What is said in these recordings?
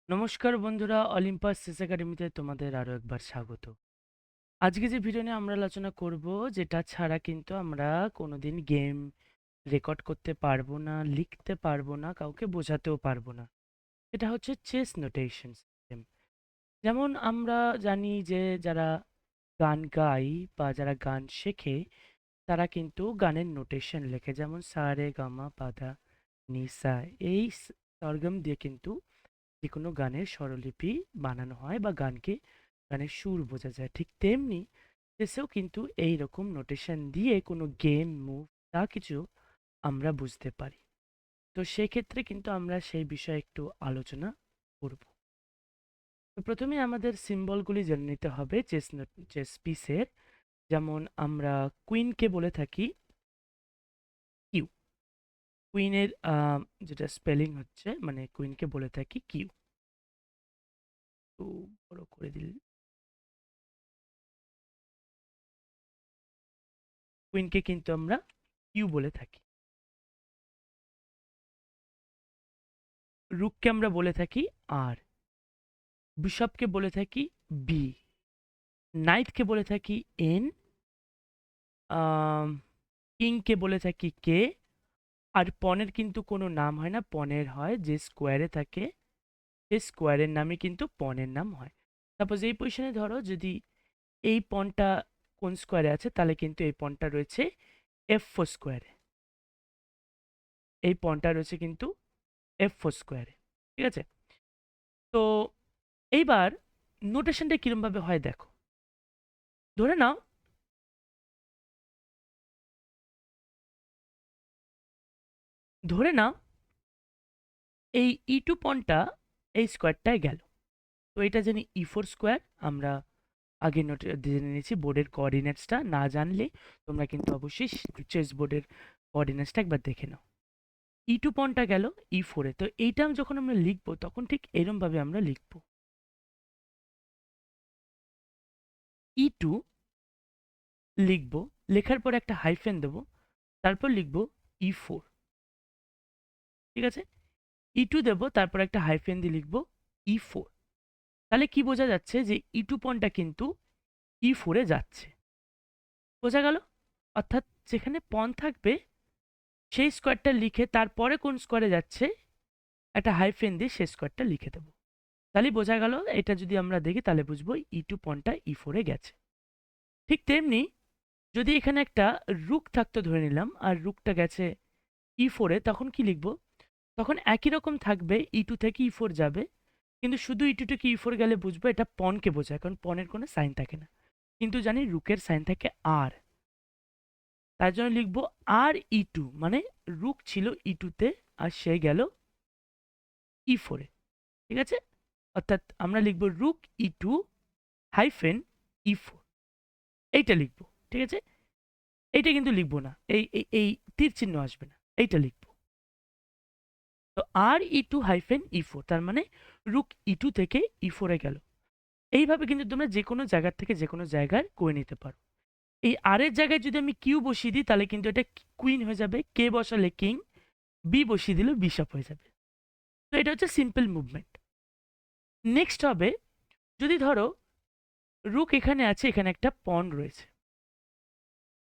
নমস্কার বন্ধুরা, Olympus chess একাডেমিতে তোমাদের আরও একবার স্বাগত। আজকে যে ভিডিও নিয়ে আমরা আলোচনা করব, যেটা ছাড়া কিন্তু আমরা কোনোদিন গেম রেকর্ড করতে পারবো না, লিখতে পারবো না, কাউকে বোঝাতেও পারবো না। এটা হচ্ছে চেস নোটেশন সিস্টেম। যেমন আমরা জানি যে যারা গান গায় বা যারা গান শেখে, তারা কিন্তু গানের নোটেশন লেখে, যেমন সা রে গা মা পা ধা নি সা। এই সরগম দিয়ে কিন্তু যে কোনো গানের স্বরলিপি বানানো হয় বা গানের সুর বোঝা যায়। ঠিক তেমনি চেসেও কিন্তু এই রকম নোটেশন দিয়ে কোনো গেম মুভ যা কিছু আমরা বুঝতে পারি। তো সেক্ষেত্রে কিন্তু আমরা সেই বিষয়ে একটু আলোচনা করব। তো প্রথমে আমাদের সিম্বলগুলি জেনে নিতে হবে চেস পিসের। যেমন আমরা কুইনকে বলে থাকি কিউ। কুইনের যেটা স্পেলিং হচ্ছে, মানে কুইনকে বলে থাকি কিউ। তো বড় করে দিল, কুইনকে কিন্তু আমরা কিউ বলে থাকি। রুককে আমরা বলে থাকি আর, বিশপকে বলে থাকি বি, নাইটকে বলে থাকি এন, কিংকে বলে থাকি কে। আর পনের কিন্তু কোনো নাম হয় না, পনের হয় যে স্কোয়ারে থাকে, সেই স্কোয়ারের নামই কিন্তু পনের নাম হয়। সাপোজ এই পজিশনে ধরো যদি এই পনটা কোন স্কোয়ারে আছে, তাহলে কিন্তু এই পনটা রয়েছে F4 স্কোয়ারে, এই পনটা রয়েছে কিন্তু F4 স্কোয়ারে। ঠিক আছে? তো এইবার নোটেশনটা কিরম ভাবে হয় দেখো। ধরে নাও ধরে নাও এই E2 পনটা এই স্কোয়ারটায় গেল। তো এটা জানি E4 স্কোয়ার, আমরা আগে নোট জেনে নিয়েছি বোর্ডের কোঅর্ডিনেটসটা। না জানলে তোমরা কিন্তু অবশ্যই চেস বোর্ডের কোঅর্ডিনেটসটা একবার দেখে নাও। E2 পনটা গেল E4 এ। তো এইটা যখন আমরা লিখবো তখন ঠিক এরম ভাবে আমরা লিখবো, E2 লিখবো, লেখার পর একটা হাইফেন দেবো, তারপর লিখবো E4। ঠিক আছে? E2 দেবো, তারপর একটা হাইফেন দিয়ে লিখবো E4। তাহলে কি বোঝা যাচ্ছে যে E2 পনটা কিন্তু E4 এ যাচ্ছে। বোঝা গেল? অর্থাৎ যেখানে পন থাকবে সেই স্কোয়ারটা লিখে তারপরে কোন স্কোয়ারে যাচ্ছে একটা হাইফেন দিয়ে সেই স্কোয়ারটা লিখে দেবো। তাহলেই বোঝা গেল। এটা যদি আমরা দেখি তাহলে বুঝবো E2 পনটা E4 এ গেছে। ঠিক তেমনি যদি এখানে একটা রুক থাকতো ধরে নিলাম, আর রুকটা গেছে E4 এ, তখন কি লিখবো? তখন একই রকম থাকবে, E2 থেকে E4 যাবে, কিন্তু শুধু E2 থেকে E4 গেলে বুঝবো এটা পনকে বোঝায়, কারণ পনের কোনো সাইন থাকে না। কিন্তু জানি রুকের সাইন থাকে আর, তার জন্য লিখবো R E2, মানে রুক ছিল E2 তে আর সে গেল E4 এ। ঠিক আছে? অর্থাৎ আমরা লিখবো রুক E2 হাইফেন E4, এইটা লিখবো। ঠিক আছে? এইটা কিন্তু লিখবো না, এই তীর চিহ্ন আসবে না, এইটা লিখবো। তো R E2 হাইফেন E4, তার মানে রুক E2 থেকে E4 এ গেল। এইভাবে কিন্তু তোমরা যে কোনো জায়গার থেকে যে কোনো জায়গায় করে নিতে পারো। এই আর এর জায়গায় যদি আমি কিউ বসিয়ে দিই তাহলে কিন্তু এটা কুইন হয়ে যাবে, কে বসালে কিং, বি বসিয়ে দিলে বিশপ হয়ে যাবে। তো এটা হচ্ছে সিম্পল মুভমেন্ট। নেক্সট হবে, যদি ধরো রুক এখানে আছে, এখানে একটা পন রয়েছে,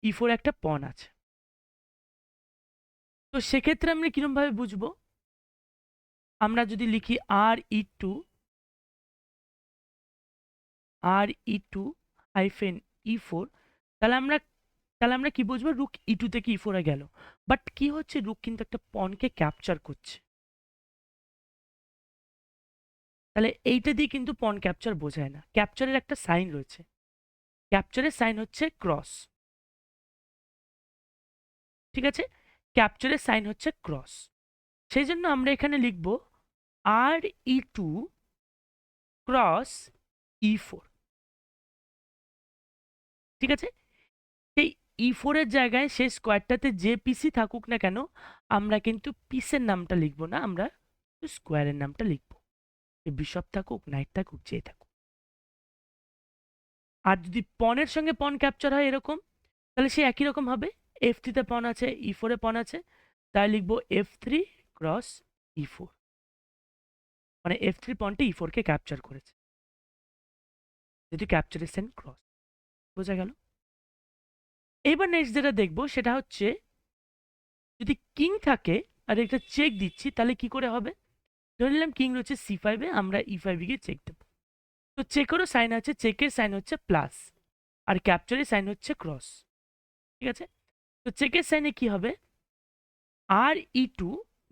E4 একটা পন আছে। তো সেক্ষেত্রে আমরা কিরম ভাবে বুঝবো? আমরা যদি লিখি R E2 হাইফেন E4, তাহলে আমরা কি বুঝবো? রুক E2 থেকে E4 এ গেল। বাট কি হচ্ছে, রুক কিন্তু একটা পনকে ক্যাপচার করছে। তাহলে এইটা দিয়ে কিন্তু পন ক্যাপচার বোঝায় না, ক্যাপচারের একটা সাইন রয়েছে, ক্যাপচারের সাইন হচ্ছে ক্রস। ঠিক আছে? ক্যাপচারের সাইন হচ্ছে ক্রস। সেই জন্য আমরা এখানে লিখব R E2 ক্রস E4। ঠিক আছে? সেই E4 এর জায়গায় সেই স্কোয়ারটাতে যে পিসই থাকুক না কেন, আমরা কিন্তু পিসের নামটা লিখবো না, আমরা স্কোয়ারের নামটা লিখবো। বিশপ থাকুক, নাইট থাকুক, যে থাকুক। আর যদি পনের সঙ্গে পন ক্যাপচার হয় এরকম, তাহলে সে একই রকম হবে। F3 তে পন আছে, E4 এ পন আছে, তাই লিখবো F3 ক্রস E4। মানে F3 পয়েন্টে E4 কে ক্যাপচার করেছে, যেহেতু ক্যাপচারেশন ক্রস। বোঝা গেল? এবার নেক্সট যেটা দেখবো সেটা হচ্ছে যদি কিং থাকে আর একটা চেক দিচ্ছি তাহলে কি করে হবে। ধরে নিলাম কিং রয়েছে C5-এ, আমরা E5-এ গিয়ে চেক দেবো। তো চেকেরও সাইন আছে, চেকের সাইন হচ্ছে প্লাস আর ক্যাপচারের সাইন হচ্ছে ক্রস। ঠিক আছে, তো চেকের সাইনে কি হবে, আর E2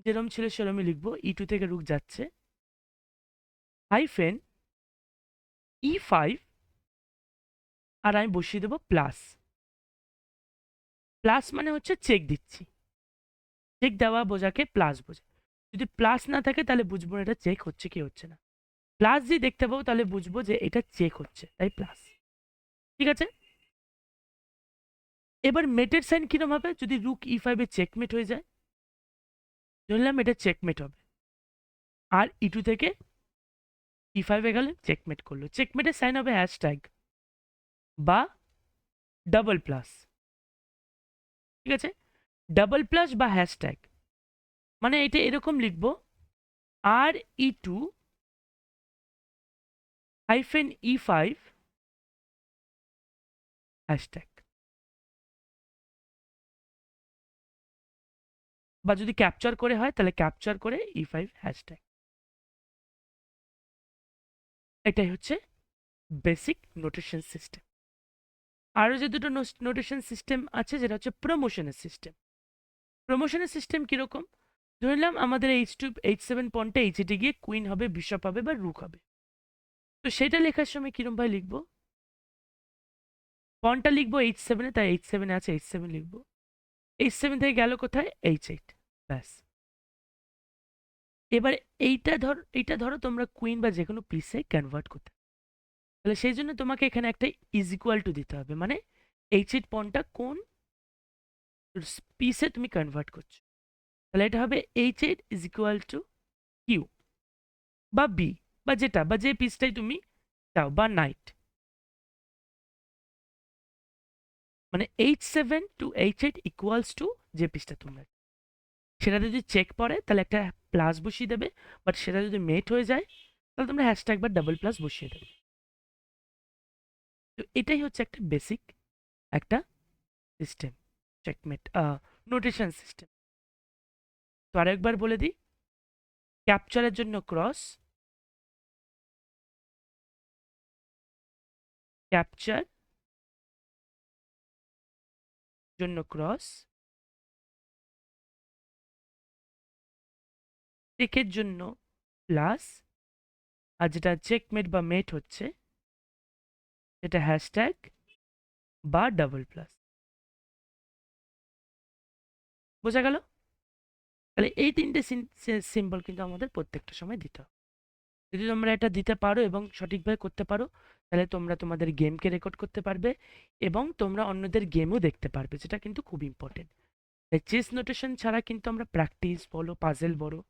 যেরকম ছিল সেরকমই লিখবো, E2 থেকে রুক যাচ্ছে, হাইফেন E5 আর আমি বসিয়ে দেবো প্লাস। প্লাস মানে হচ্ছে চেক দিচ্ছি, চেক দেওয়া বোঝাকে প্লাস বোঝে। যদি প্লাস না থাকে তাহলে বুঝবো না এটা চেক হচ্ছে কি হচ্ছে না। প্লাস যদি দেখতে পাবো তাহলে বুঝবো যে এটা চেক হচ্ছে, তাই প্লাস। ঠিক আছে, এবার মেটের সাইন কিরম হবে, যদি রুক E5-এ চেকমেট হয়ে যায়, ধরলাম এটা চেকমেট হবে, আর E2 থেকে E5-এ গেলে চেকমেট করলো। চেকমেটের সাইন হবে হ্যাশট্যাগ বা ডাবল প্লাস। ঠিক আছে, ডাবল প্লাস বা হ্যাশট্যাগ মানে এটা এরকম লিখবো, আর E2 হাইফেন E5 হ্যাশট্যাগ, বা যদি ক্যাপচার করে হয় তাহলে ক্যাপচার করে E5 হ্যাশট্যাগ। এটাই হচ্ছে বেসিক নোটেশন সিস্টেম। আরও যে দুটো নোটেশন সিস্টেম আছে যেটা হচ্ছে প্রমোশনের সিস্টেম। প্রমোশনের সিস্টেম কীরকম, ধরলাম আমাদের H7 পয়েন্টে H8-এ গিয়ে কুইন হবে, বিশপ হবে বা রুক হবে। তো সেটা লেখার সময় কিরম ভাবে লিখবো, পয়েন্টটা লিখবো H7-এ, তাই H7-এ আছে H7 লিখবো, H7 থেকে গেল কোথায় H8, ব্যাস। এবার এইটা ধরো তোমরা কুইন বা যে কোনো পিসে কনভার্ট করতে, তাহলে সেই জন্য তোমাকে এখানে একটা ইজ ইকুয়াল টু দিতে হবে, মানে H8 পয়েন্টটা কোন পিসে তুমি কনভার্ট করছো, তাহলে এটা হবে H8 is equal to Q বা বি বা যেটা বা যে পিসটাই তুমি চাও, বা নাইট, মানে H7 two H8 equals to যে পিসটা তোমরা, সেটা যদি চেক পড়ে তাহলে একটা প্লাস বসিয়ে দেবে, বাট সেটা যদি মেট হয়ে যায় তাহলে তোমরা হ্যাশট্যাগ বা ডাবল প্লাস বসিয়ে দেবে। তো এটাই হচ্ছে একটা বেসিক একটা সিস্টেম, চেকমেট নোটেশন সিস্টেম। তো আরেকবার বলে দিই, ক্যাপচারের জন্য ক্রস, ক্যাপচার জন্য ক্রস, চেকের জন্য প্লাস, আর যেটা চেকমেট বা মেট হচ্ছে সেটা হ্যাশট্যাগ বা ডাবল প্লাস। বোঝা গেল? তাহলে এই তিনটে সিম্বল কিন্তু আমাদের প্রত্যেকটা সময় দিতে হবে। যদি তোমরা এটা দিতে পারো এবং সঠিকভাবে করতে পারো তাহলে তোমরা তোমাদের গেমকে রেকর্ড করতে পারবে এবং তোমরা অন্যদের গেমও দেখতে পারবে, যেটা কিন্তু খুব ইম্পর্টেন্ট। তাই চেস নোটেশন ছাড়া কিন্তু আমরা প্র্যাকটিস বলো, পাজেল বলো,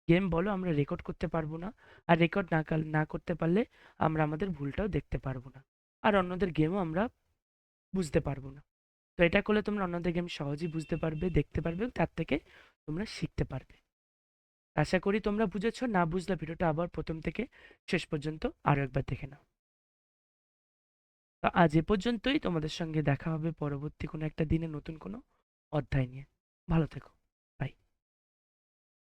গেম বলো, আমরা রেকর্ড করতে পারবো না। আর রেকর্ড না করতে পারলে আমরা আমাদের ভুলটাও দেখতে পারবো না, আর অন্যদের গেমও আমরা বুঝতে পারবো না। তো এটা করলে তোমরা অন্যদের গেম সহজেই বুঝতে পারবে, দেখতে পারবে, তার থেকে তোমরা শিখতে পারবে। আশা করি তোমরা বুঝেছো। না বুঝলে ভিডিওটা আবার প্রথম থেকে শেষ পর্যন্ত আরো একবার দেখে নাও। তো আজ এ পর্যন্তই, তোমাদের সঙ্গে দেখা হবে পরবর্তী কোনো একটা দিনে নতুন কোনো অধ্যায় নিয়ে। ভালো থেকো।